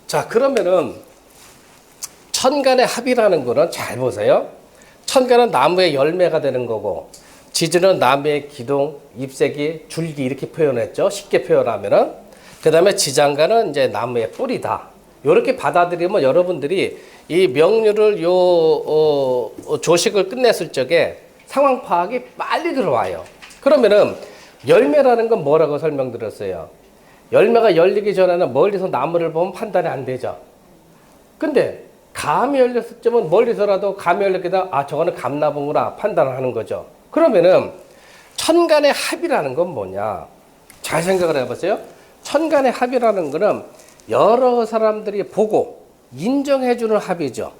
자, 그러면은 천간의 합이라는 거는 잘 보세요. 천간은 나무의 열매가 되는 거고, 지지는 나무의 기둥, 잎새기, 줄기 이렇게 표현했죠. 쉽게 표현하면은. 그 다음에 지장간은 이제 나무의 뿌리다. 이렇게 받아들이면 여러분들이 이 명료를 조식을 끝냈을 적에 상황 파악이 빨리 들어와요. 그러면은 열매라는 건 뭐라고 설명드렸어요? 열매가 열리기 전에는 멀리서 나무를 보면 판단이 안 되죠. 근데 감이 열렸을 때면 멀리서라도 감이 열렸기 때문에 아, 저거는 감나무구나 판단을 하는 거죠. 그러면은 천간의 합이라는 건 뭐냐? 잘 생각을 해보세요. 천간의 합이라는 거는 여러 사람들이 보고 인정해주는 합이죠.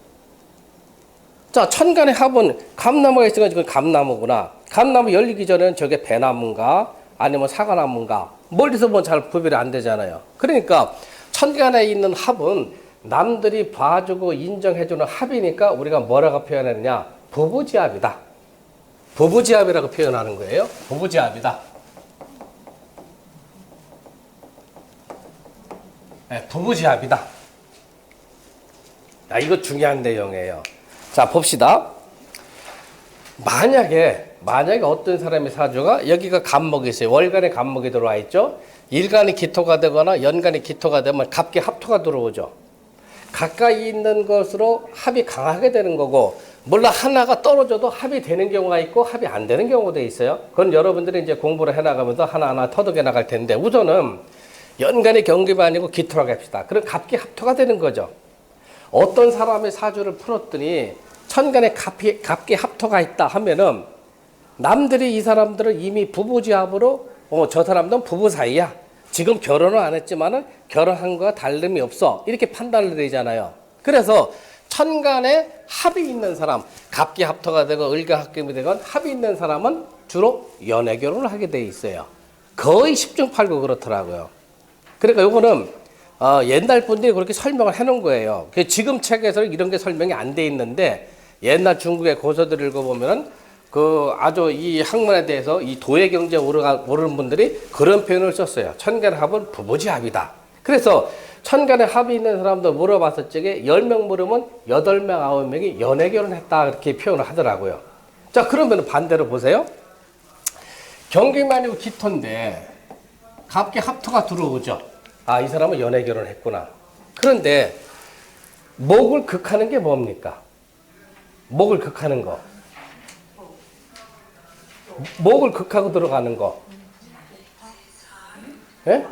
자, 천간의 합은 감나무가 있으니까 지금 감나무구나. 감나무 열리기 전에는 저게 배나무인가 아니면 사과나무인가 멀리서 보면 잘 구별이 안 되잖아요. 그러니까 천간에 있는 합은 남들이 봐주고 인정해주는 합이니까 우리가 뭐라고 표현하느냐? 부부지합이다. 부부지합이라고 표현하는 거예요. 부부지합이다. 네, 부부지합이다. 야, 이거 중요한 내용이에요. 자, 봅시다. 만약에 어떤 사람의 사주가 여기가 갑목이 있어요. 월간에 갑목이 들어와 있죠. 일간이 기토가 되거나 연간이 기토가 되면 갑기 합토가 들어오죠. 가까이 있는 것으로 합이 강하게 되는 거고, 물론 하나가 떨어져도 합이 되는 경우가 있고 합이 안 되는 경우도 있어요. 그건 여러분들이 이제 공부를 해나가면서 하나하나 터득해 나갈 텐데, 우선은 연간의 경금이 아니고 기토라고 합시다. 그럼 갑기 합토가 되는 거죠. 어떤 사람의 사주를 풀었더니 천간에 갑기 합토가 있다 하면은 남들이 이 사람들은 이미 부부지합으로 저 사람들은 부부 사이야. 지금 결혼은 안 했지만은 결혼한 거와 다름이 없어. 이렇게 판단을 내잖아요. 그래서 천간에 합이 있는 사람, 갑기 합토가 되고 을갑합금이 되건 합이 있는 사람은 주로 연애 결혼을 하게 돼 있어요. 거의 10중 8구 그렇더라고요. 그러니까 요거는 옛날 분들이 그렇게 설명을 해놓은 거예요. 지금 책에서는 이런 게 설명이 안 돼 있는데 옛날 중국의 고서들을 읽어보면은 아주 이 학문에 대해서 이 도의 경제에 모르는 분들이 그런 표현을 썼어요. 천간의 합은 부부지합이다. 그래서 천간에 합이 있는 사람도 물어봤을 적에 10명 물으면 8명, 9명이 연애 결혼했다. 이렇게 표현을 하더라고요. 자, 그러면 반대로 보세요. 경금이 아니고 기토인데 갑기 합토가 들어오죠. 아, 이 사람은 연애 결혼했구나. 그런데 목을 극하는 게 뭡니까? 목을 극하는 거. 목을 극하고 들어가는 거. 예?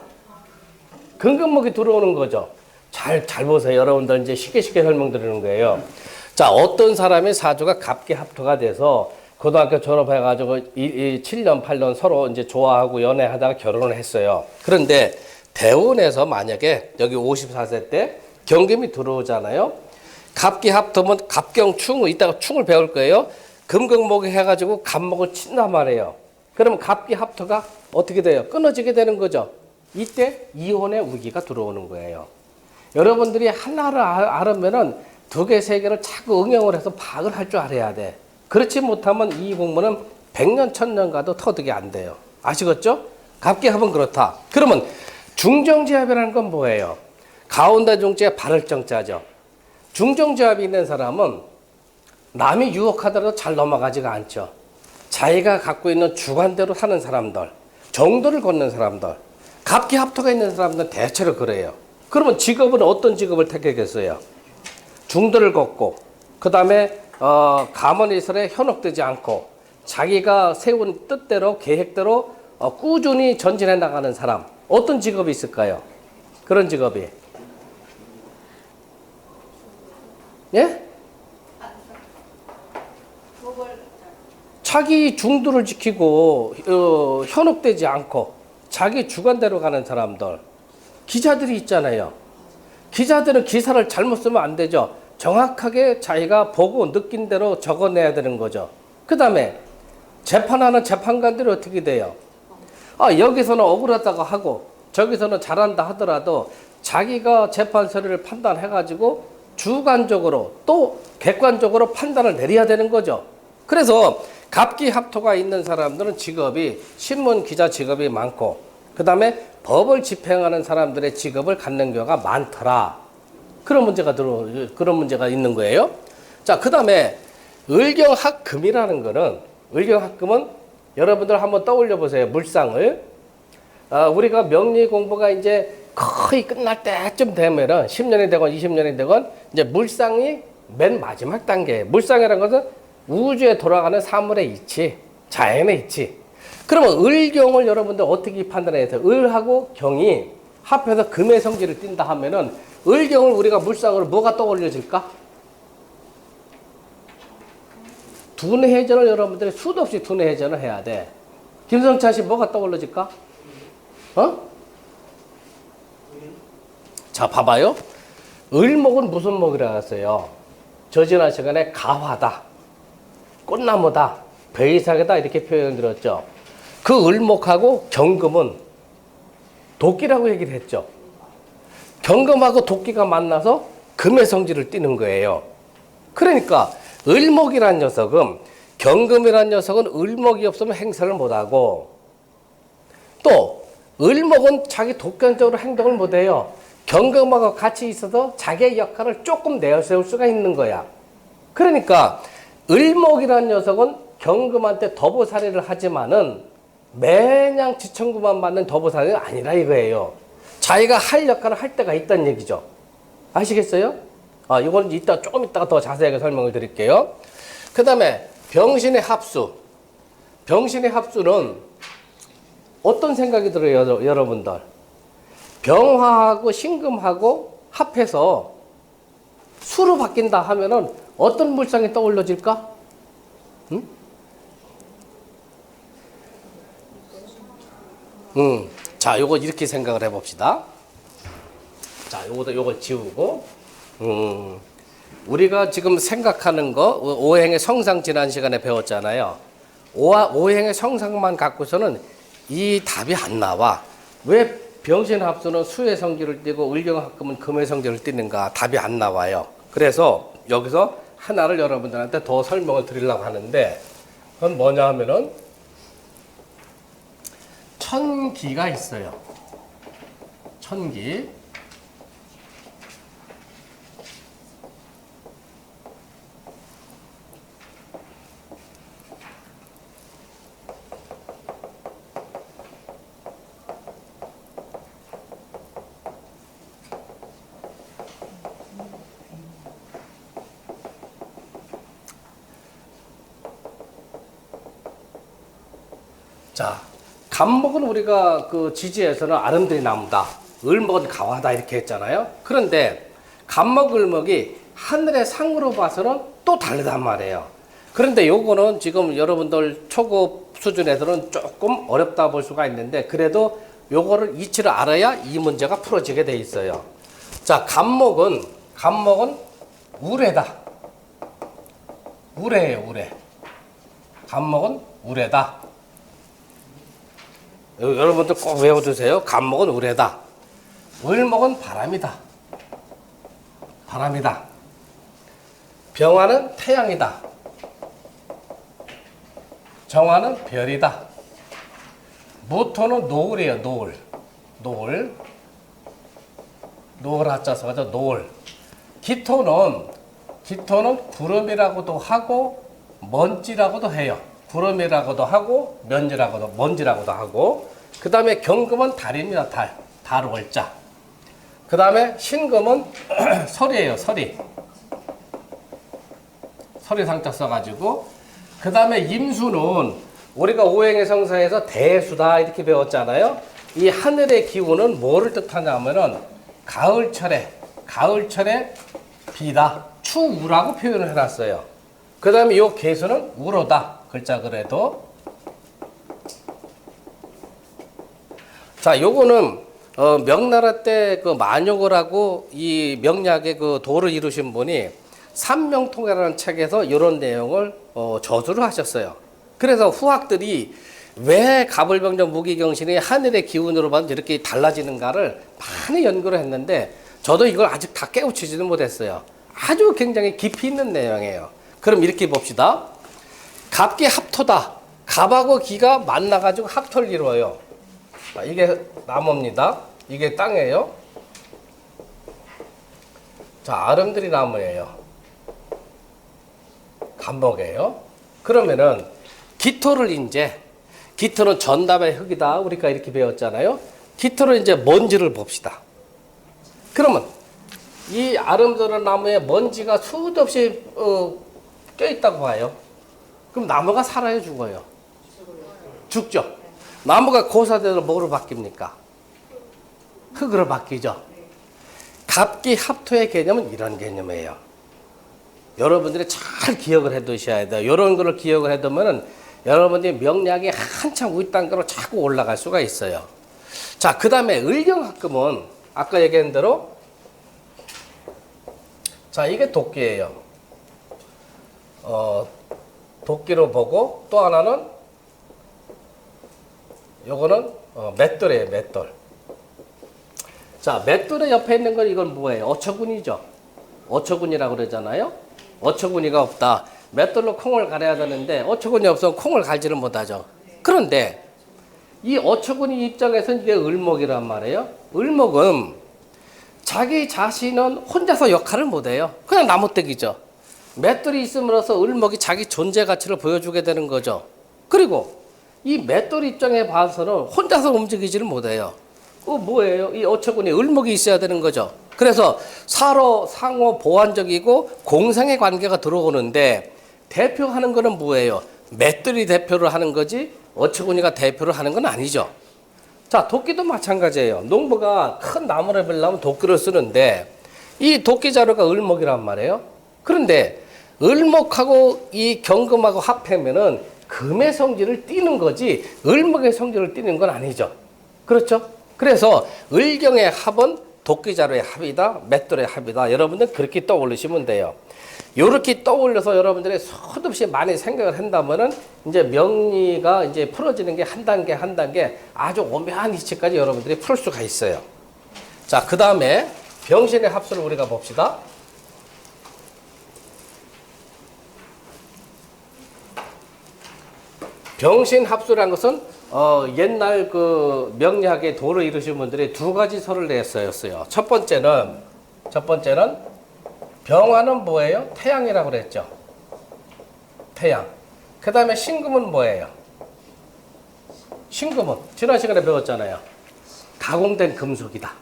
금금목이 들어오는 거죠. 잘 보세요. 여러분들 이제 쉽게 설명드리는 거예요. 자, 어떤 사람의 사주가 갑기 합토가 돼서 고등학교 졸업해가지고 7년, 8년 서로 이제 좋아하고 연애하다가 결혼을 했어요. 그런데 대운에서 만약에 여기 54세 때 경금이 들어오잖아요. 갑기 합토면 갑경충, 이따가 충을 배울 거예요. 금극목이 해가지고 갑목을 친단 말이에요. 그러면 갑기 합토가 어떻게 돼요? 끊어지게 되는 거죠. 이때 이혼의 위기가 들어오는 거예요. 여러분들이 하나를 알으면은 2개, 3개를 자꾸 응용을 해서 파악을 할 줄 알아야 돼. 그렇지 못하면 이 공부는 100년, 1000년 가도 터득이 안 돼요. 아시겠죠? 갑기 합은 그렇다. 그러면 중정지합이라는 건 뭐예요? 가운데 중지에 발을 정자죠. 중정지합이 있는 사람은 남이 유혹하더라도 잘 넘어가지가 않죠. 자기가 갖고 있는 주관대로 사는 사람들, 정도를 걷는 사람들, 갑기 합토가 있는 사람들은 대체로 그래요. 그러면 직업은 어떤 직업을 택하겠어요? 중도를 걷고, 그 다음에 가문이설에 현혹되지 않고 자기가 세운 뜻대로 계획대로 꾸준히 전진해 나가는 사람, 어떤 직업이 있을까요? 그런 직업이. 예? 자기 중도를 지키고 현혹되지 않고 자기 주관대로 가는 사람들. 기자들이 있잖아요. 기자들은 기사를 잘못 쓰면 안 되죠. 정확하게 자기가 보고 느낀 대로 적어내야 되는 거죠. 그 다음에 재판하는 재판관들이 어떻게 돼요? 여기서는 억울하다고 하고 저기서는 잘한다 하더라도 자기가 재판 서류를 판단해가지고 주관적으로 또 객관적으로 판단을 내려야 되는 거죠. 그래서 갑기 합토가 있는 사람들은 직업이 신문 기자 직업이 많고 그 다음에 법을 집행하는 사람들의 직업을 갖는 경우가 많더라. 그런 문제가 있는 거예요. 자, 그 다음에 을경합금이라는 거는, 을경합금은 여러분들 한번 떠올려 보세요. 물상을. 우리가 명리 공부가 이제 거의 끝날 때쯤 되면은 10년이 되건 20년이 되건 이제 물상이 맨 마지막 단계예요. 물상이라는 것은 우주에 돌아가는 사물의 이치, 자연의 이치. 그러면 을경을 여러분들 어떻게 판단해야 돼요? 을하고 경이 합해서 금의 성질을 띈다 하면은 을경을 우리가 물상으로 뭐가 떠올려질까? 두뇌회전을 여러분들이 수도 없이 두뇌회전을 해야 돼. 김성찬 씨 뭐가 떠올려질까? 자, 봐봐요. 을목은 무슨 목이라고 했어요? 저 지난 시간에 가화다, 꽃나무다, 배이삭이다 이렇게 표현을 들었죠. 그 을목하고 경금은 도끼라고 얘기를 했죠. 경금하고 도끼가 만나서 금의 성질을 띠는 거예요. 그러니까 을목이란 녀석은, 경금이란 녀석은 을목이 없으면 행사를 못하고, 또 을목은 자기 독단적으로 행동을 못해요. 경금하고 같이 있어서 자기의 역할을 조금 내세울 수가 있는 거야. 그러니까 을목이란 녀석은 경금한테 더보살이를 하지만은 매냥 지청구만 받는 더보살이는 아니라 이거예요. 자기가 할 역할을 할 때가 있다는 얘기죠. 아시겠어요? 이건 조금 이따가 더 자세하게 설명을 드릴게요. 그 다음에 병신의 합수. 병신의 합수는 어떤 생각이 들어요, 여러분들? 병화하고 신금하고 합해서 수로 바뀐다 하면은 어떤 물상이 떠올려질까? 응? 자, 요거 이렇게 생각을 해봅시다. 자, 요걸 지우고, 우리가 지금 생각하는 거, 오행의 성상 지난 시간에 배웠잖아요. 오행의 성상만 갖고서는 이 답이 안 나와. 왜 병신합수는 수의 성질을 띠고 을경합금은 금의 성질을 띠는가? 답이 안 나와요. 그래서 여기서 하나를 여러분들한테 더 설명을 드리려고 하는데, 그건 뭐냐 하면은 천기가 있어요. 천기. 자, 갑목은 우리가 그 지지에서는 아름드리 나무다, 을목은 가화다 이렇게 했잖아요. 그런데 갑목, 을목이 하늘의 상으로 봐서는 또 다르단 말이에요. 그런데 요거는 지금 여러분들 초급 수준에서는 조금 어렵다 볼 수가 있는데, 그래도 요거를 이치를 알아야 이 문제가 풀어지게 돼 있어요. 자, 갑목은 우레다. 우레예요, 우레. 갑목은 우레다. 여러분들 꼭 외워두세요. 갑목은 우레다. 을목은 바람이다. 바람이다. 병화는 태양이다. 정화는 별이다. 무토는 노을이에요. 노을. 노을. 노을 하자 써가지고 노을. 기토는 구름이라고도 하고 먼지라고도 해요. 구름이라고도 하고 먼지라고도 하고. 그 다음에 경금은 달입니다. 달 월자. 그 다음에 신금은 설이에요. 설이 상자 써가지고. 그 다음에 임수는 우리가 오행의 성사에서 대수다 이렇게 배웠잖아요. 이 하늘의 기운은 뭐를 뜻하냐면은 가을철에 비다, 추우라고 표현을 해놨어요. 그 다음에 이 개수는 우로다, 글자 그래도. 자, 요거는 명나라 때 그 만용을 하고 이 명약의 그 도를 이루신 분이 삼명통해라는 책에서 이런 내용을 저술을 하셨어요. 그래서 후학들이 왜 가불병정 무기경신이 하늘의 기운으로 봐도 이렇게 달라지는가를 많이 연구를 했는데, 저도 이걸 아직 다 깨우치지는 못했어요. 아주 굉장히 깊이 있는 내용이에요. 그럼 이렇게 봅시다. 갑기 합토다. 갑하고 기가 만나가지고 합토를 이루어요. 이게 나무입니다. 이게 땅이에요. 자, 아름드리 나무예요. 감목이에요. 그러면은 기토는 전담의 흙이다. 우리가 이렇게 배웠잖아요. 기토를 이제 먼지를 봅시다. 그러면 이 아름드리 나무에 먼지가 수도 없이 껴있다고 봐요. 그럼 나무가 살아요, 죽어요? 죽죠. 나무가 고사되면 뭐로 바뀝니까? 흙으로 바뀌죠. 갑기합토의 개념은 이런 개념이에요. 여러분들이 잘 기억을 해 두셔야 돼요. 이런 거를 기억을 해 두면은 여러분들이 명량이 한참 윗단계로 자꾸 올라갈 수가 있어요. 자, 그 다음에 을경합금은 아까 얘기한 대로 자, 이게 도끼예요. 도끼로 보고 또 하나는 요거는 맷돌이에요, 맷돌. 자, 맷돌의 옆에 있는 건 이건 뭐예요? 어처구니죠. 어처구니라고 그러잖아요. 어처구니가 없다. 맷돌로 콩을 갈아야 되는데 어처구니 없으면 콩을 갈지를 못하죠. 그런데 이 어처구니 입장에서는 이게 을목이란 말이에요. 을목은 자기 자신은 혼자서 역할을 못해요. 그냥 나무떼기죠. 맷돌이 있음으로써 을목이 자기 존재 가치를 보여주게 되는 거죠. 그리고 이 맷돌 입장에 봐서는 혼자서 움직이지를 못해요. 뭐예요? 이 어처구니 을목이 있어야 되는 거죠. 그래서 서로 상호 보완적이고 공생의 관계가 들어오는데 대표하는 거는 뭐예요? 맷돌이 대표를 하는 거지 어처구니가 대표를 하는 건 아니죠. 자, 도끼도 마찬가지예요. 농부가 큰 나무를 베려면 도끼를 쓰는데 이 도끼 자루가 을목이란 말이에요. 그런데 을목하고 이 경금하고 합하면은 금의 성질을 띠는 거지 을목의 성질을 띠는 건 아니죠. 그렇죠? 그래서 을경의 합은 도끼자루의 합이다, 맷돌의 합이다. 여러분들 그렇게 떠올리시면 돼요. 이렇게 떠올려서 여러분들이 수없이 많이 생각을 한다면은 이제 명리가 이제 풀어지는 게 한 단계 한 단계 아주 오묘한 이치까지 여러분들이 풀 수가 있어요. 자, 그 다음에 병신의 합수를 우리가 봅시다. 병신 합수라는 것은 옛날 그 명리학의 도를 이루신 분들이 두 가지 설을 냈어요. 첫 번째는 병화는 뭐예요? 태양이라고 그랬죠. 태양. 그 다음에 신금은 뭐예요? 신금은 지난 시간에 배웠잖아요. 가공된 금속이다.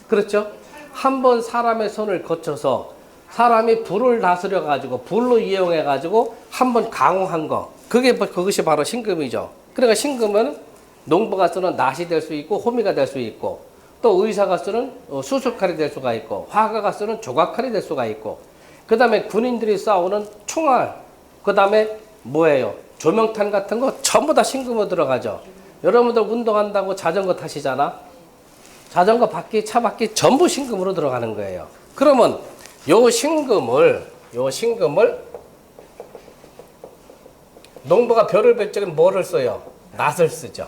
그렇죠? 한번 사람의 손을 거쳐서 사람이 불을 다스려 가지고 불로 이용해 가지고 한번 강화한 거. 그것이 바로 신금이죠. 그러니까 신금은 농부가 쓰는 낫이 될 수 있고 호미가 될 수 있고 또 의사가 쓰는 수술칼이 될 수가 있고 화가가 쓰는 조각칼이 될 수가 있고 그 다음에 군인들이 싸우는 총알 그 다음에 뭐예요? 조명탄 같은 거 전부 다 신금으로 들어가죠. 여러분들 운동한다고 자전거 타시잖아. 자전거 바퀴 차 바퀴 전부 신금으로 들어가는 거예요. 그러면 요 신금을 농부가 벼를 뺄 적엔 뭐를 써요? 낫을 쓰죠.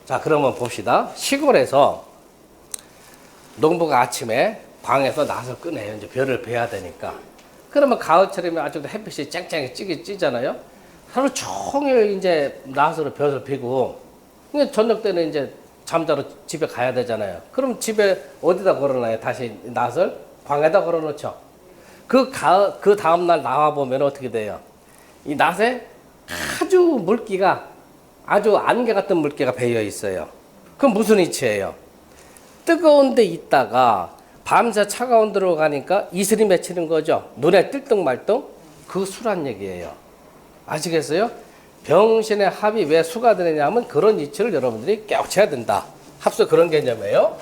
자, 그러면 봅시다. 시골에서 농부가 아침에 방에서 낫을 꺼내요. 이제 벼를 베야 되니까. 그러면 가을철이면 아주 햇빛이 쨍쨍히 찌잖아요. 하루 종일 이제 낫으로 벼를 베고, 저녁 때는 이제 잠자러 집에 가야 되잖아요. 그럼 집에 어디다 걸어놔요? 다시 낫을? 방에다 걸어놓죠. 그 다음날 나와보면 어떻게 돼요? 이 낫에 아주 물기가 아주 안개 같은 물기가 배어 있어요. 그럼 무슨 이치예요? 뜨거운 데 있다가 밤새 차가운 데로 가니까 이슬이 맺히는 거죠. 눈에 뜰떡말떡 그 수란 얘기예요. 아시겠어요? 병신의 합이 왜 수가 되느냐면 그런 이치를 여러분들이 깨우쳐야 된다. 합수 그런 개념이에요.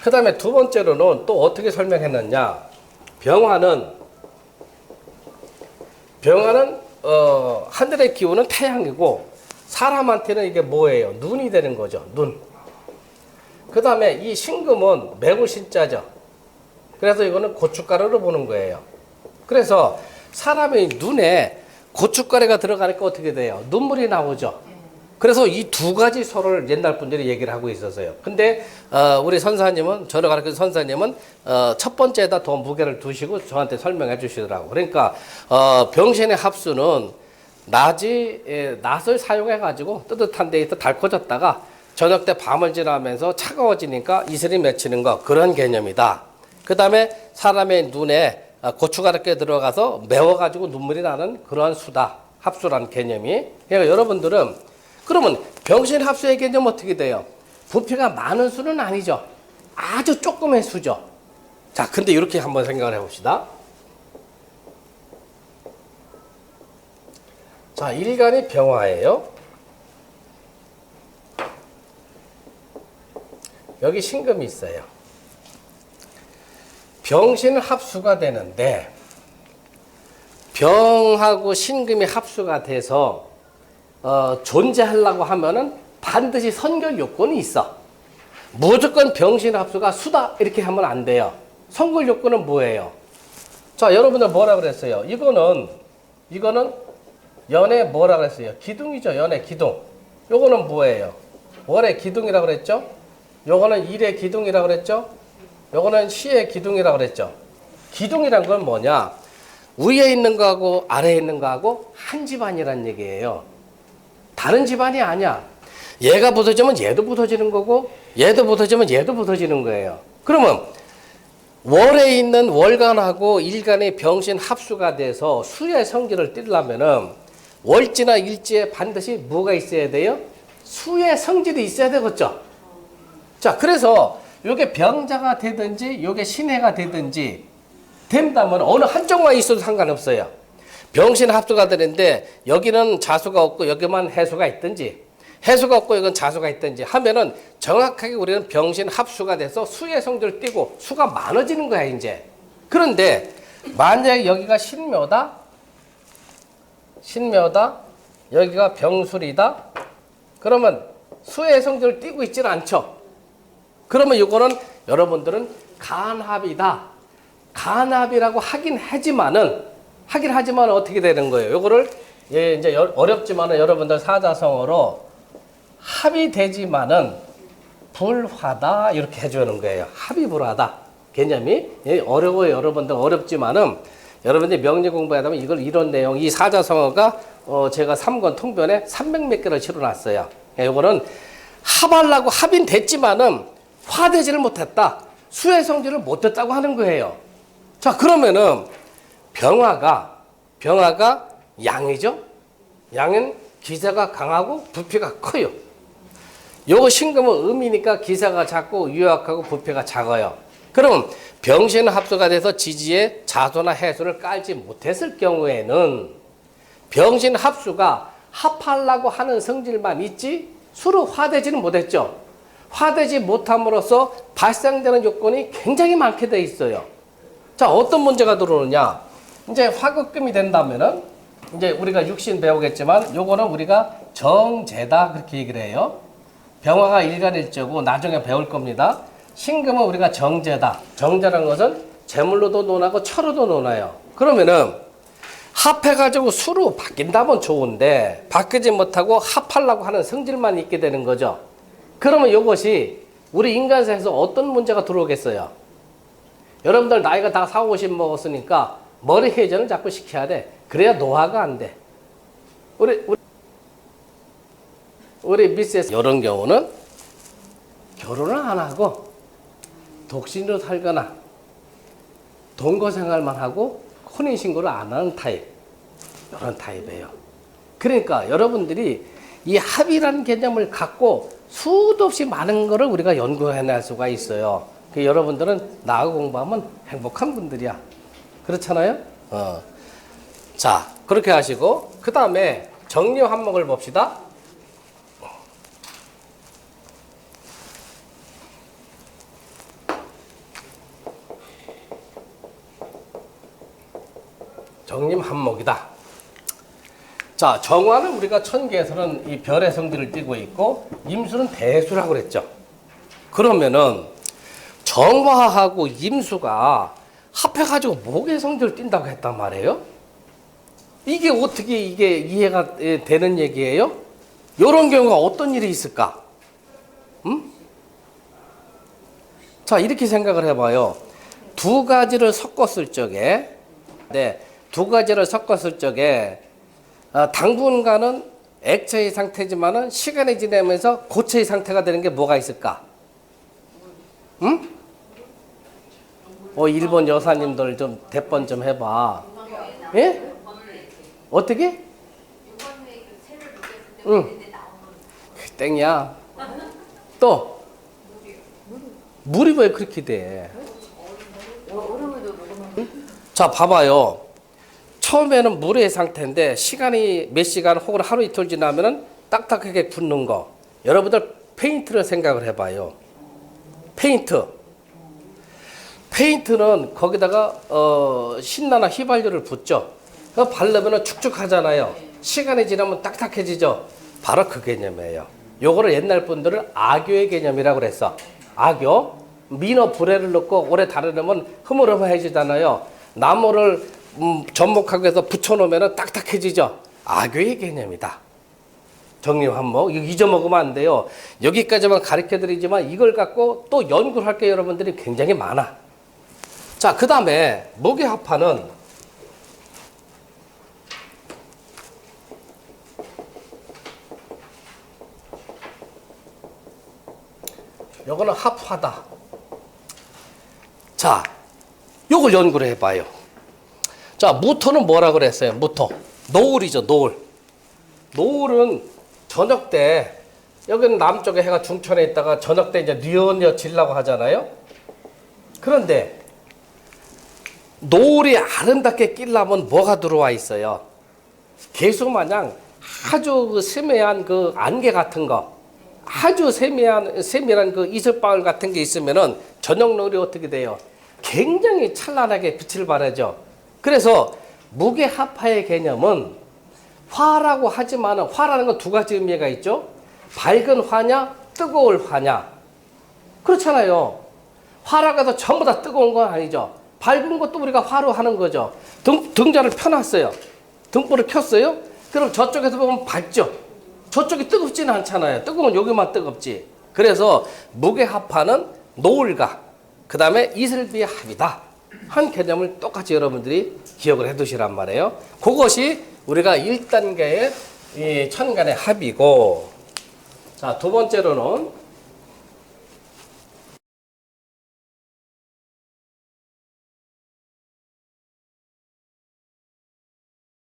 그 다음에 두 번째로는 또 어떻게 설명했느냐. 병화는 하늘의 기운은 태양이고 사람한테는 이게 뭐예요? 눈이 되는 거죠. 눈. 그 다음에 이 신금은 매우 신자죠. 그래서 이거는 고춧가루로 보는 거예요. 그래서 사람의 눈에 고춧가루가 들어가니까 어떻게 돼요? 눈물이 나오죠. 그래서 이 두 가지 설을 옛날 분들이 얘기를 하고 있었어요. 근데 우리 선사님은, 저를 가르친 선사님은 첫 번째에다 더 무게를 두시고 저한테 설명해 주시더라고. 그러니까 병신의 합수는 낫을 사용해 가지고 뜨뜻한 데에서 달궈졌다가 저녁 때 밤을 지나면서 차가워지니까 이슬이 맺히는 거, 그런 개념이다. 그 다음에 사람의 눈에 고춧가루가 들어가서 매워가지고 눈물이 나는 그러한 수다. 합수라는 개념이. 그러니까 여러분들은 그러면 병신합수의 개념은 어떻게 돼요? 부피가 많은 수는 아니죠. 아주 조금의 수죠. 자, 근데 이렇게 한번 생각을 해봅시다. 자, 일간이 병화예요. 여기 신금이 있어요. 병신 합수가 되는데 병하고 신금이 합수가 돼서 존재하려고 하면은 반드시 선결 요건이 있어. 무조건 병신 합수가 수다 이렇게 하면 안 돼요. 선결 요건은 뭐예요? 자, 여러분들 뭐라 그랬어요? 이거는 연의 뭐라 그랬어요? 기둥이죠. 연의 기둥. 요거는 뭐예요? 월의 기둥이라고 그랬죠? 요거는 일의 기둥이라고 그랬죠? 요거는 시의 기둥이라고 그랬죠? 기둥이란 건 뭐냐? 위에 있는 거하고 아래에 있는 거하고 한 집안이란 얘기예요. 다른 집안이 아니야. 얘가 부서지면 얘도 부서지는 거고 얘도 부서지면 얘도 부서지는 거예요. 그러면 월에 있는 월간하고 일간의 병신 합수가 돼서 수의 성질을 띠려면은 월지나 일지에 반드시 뭐가 있어야 돼요? 수의 성질이 있어야 되겠죠. 자, 그래서 요게 병자가 되든지 요게 신해가 되든지 된다면 어느 한쪽만 있어도 상관없어요. 병신 합수가 되는데 여기는 자수가 없고 여기만 해수가 있든지 해수가 없고 여기는 자수가 있든지 하면은 정확하게 우리는 병신 합수가 돼서 수의 성질을 띠고 수가 많아지는 거야 이제. 그런데 만약에 여기가 신묘다 여기가 병술이다 그러면 수의 성질을 띠고 있지는 않죠. 그러면 이거는 여러분들은 간합이다. 간합이라고 하긴 하지만은 어떻게 되는 거예요? 요거를 이제 어렵지만은 여러분들 사자성어로 합이 되지만은 불화다 이렇게 해주는 거예요. 합이 불화다 개념이 어려워요. 여러분들 어렵지만은 여러분들이 명리 공부하다 보면 이걸 이런 내용 이 사자성어가 제가 3권 통변에 300몇 개를 실어놨어요. 요거는 합하려고 합인 됐지만은 화되지를 못했다. 수의 성질을 못했다고 하는 거예요. 자, 그러면은 병화가 양이죠. 양은 기세가 강하고 부피가 커요. 요거 신금은 음이니까 기세가 작고 유약하고 부피가 작아요. 그럼 병신 합수가 돼서 지지에 자소나 해수를 깔지 못했을 경우에는 병신 합수가 합하려고 하는 성질만 있지 수로 화되지는 못했죠. 화되지 못함으로써 발생되는 요건이 굉장히 많게 돼 있어요. 자, 어떤 문제가 들어오느냐? 이제 화극금이 된다면은 이제 우리가 육신 배우겠지만 요거는 우리가 정제다 그렇게 얘기를 해요. 병화가 일간일제고 나중에 배울 겁니다. 신금은 우리가 정제다. 정제라는 것은 재물로도 논하고 철로도 논해요. 그러면은 합해가지고 수로 바뀐다면 좋은데 바뀌지 못하고 합하려고 하는 성질만 있게 되는 거죠. 그러면 이것이 우리 인간사에서 어떤 문제가 들어오겠어요? 여러분들 나이가 다 40, 50 먹었으니까 머리 회전을 자꾸 시켜야 돼. 그래야 노화가 안 돼. 우리 미세스 이런 경우는 결혼을 안 하고 독신으로 살거나 동거생활만 하고 혼인신고를 안 하는 타입. 이런 타입이에요. 그러니까 여러분들이 이 합이라는 개념을 갖고 수도 없이 많은 거를 우리가 연구해낼 수가 있어요. 여러분들은 나하고 공부하면 행복한 분들이야. 그렇잖아요? 자, 그렇게 하시고 그 다음에 정리 한목을 봅시다. 정림 한목이다. 자, 정화는 우리가 천계에서는 이 별의 성질을 띠고 있고 임수는 대수라고 그랬죠. 그러면은 정화하고 임수가 합해가지고 목의 성질을 띈다고 했단 말이에요. 이게 어떻게 이게 이해가 되는 얘기예요? 이런 경우가 어떤 일이 있을까? 자, 이렇게 생각을 해봐요. 두 가지를 섞었을 적에 당분간은 액체의 상태지만은 시간이 지나면서 고체의 상태가 되는 게 뭐가 있을까? 응? 일본 여사님들 좀 대번 좀 해봐. 예? 어떻게? 응. 땡이야. 또? 물이 왜 그렇게 돼? 자, 봐봐요. 처음에는 물의 상태인데 시간이 몇 시간 혹은 하루 이틀 지나면은 딱딱하게 굳는 거. 여러분들 페인트를 생각을 해봐요. 페인트는 거기다가 신나나 휘발유를 붓죠. 그 바르면은 축축하잖아요. 시간이 지나면 딱딱해지죠. 바로 그 개념이에요. 요거를 옛날 분들은 악교의 개념이라고 그랬어. 악교. 민어 불에를 넣고 오래 다루면 흐물흐물해지잖아요. 나무를 접목하고 해서 붙여놓으면 딱딱해지죠. 악교의 개념이다. 정리한목. 이거 잊어먹으면 안 돼요. 여기까지만 가르쳐드리지만 이걸 갖고 또 연구를 할 게 여러분들이 굉장히 많아. 자, 그 다음에 무게합화는 요거는 합화다. 자, 요걸 연구를 해봐요. 자, 무토는 뭐라 그랬어요? 무토. 노을이죠, 노을. 노을은 저녁 때, 여기는 남쪽에 해가 중천에 있다가 저녁 때 이제 뉘어지려고 하잖아요. 그런데 노을이 아름답게 끼려면 뭐가 들어와 있어요? 개수 마냥 아주 그 세밀한 그 안개 같은 거, 아주 세밀한 그 이슬방울 같은 게 있으면은 저녁 노을이 어떻게 돼요? 굉장히 찬란하게 빛을 발하죠. 그래서 무게합화의 개념은 화라고 하지만 화라는 건 두 가지 의미가 있죠. 밝은 화냐, 뜨거울 화냐. 그렇잖아요. 화라고 해서 전부 다 뜨거운 건 아니죠. 밝은 것도 우리가 화로 하는 거죠. 등자를 펴놨어요. 등불을 켰어요. 그럼 저쪽에서 보면 밝죠. 저쪽이 뜨겁지는 않잖아요. 뜨거운 여기만 뜨겁지. 그래서 무게합화는 노을과 그 다음에 이슬비의 합이다. 한 개념을 똑같이 여러분들이 기억을 해 두시란 말이에요. 그것이 우리가 1단계의 이 천간의 합이고, 자, 두 번째로는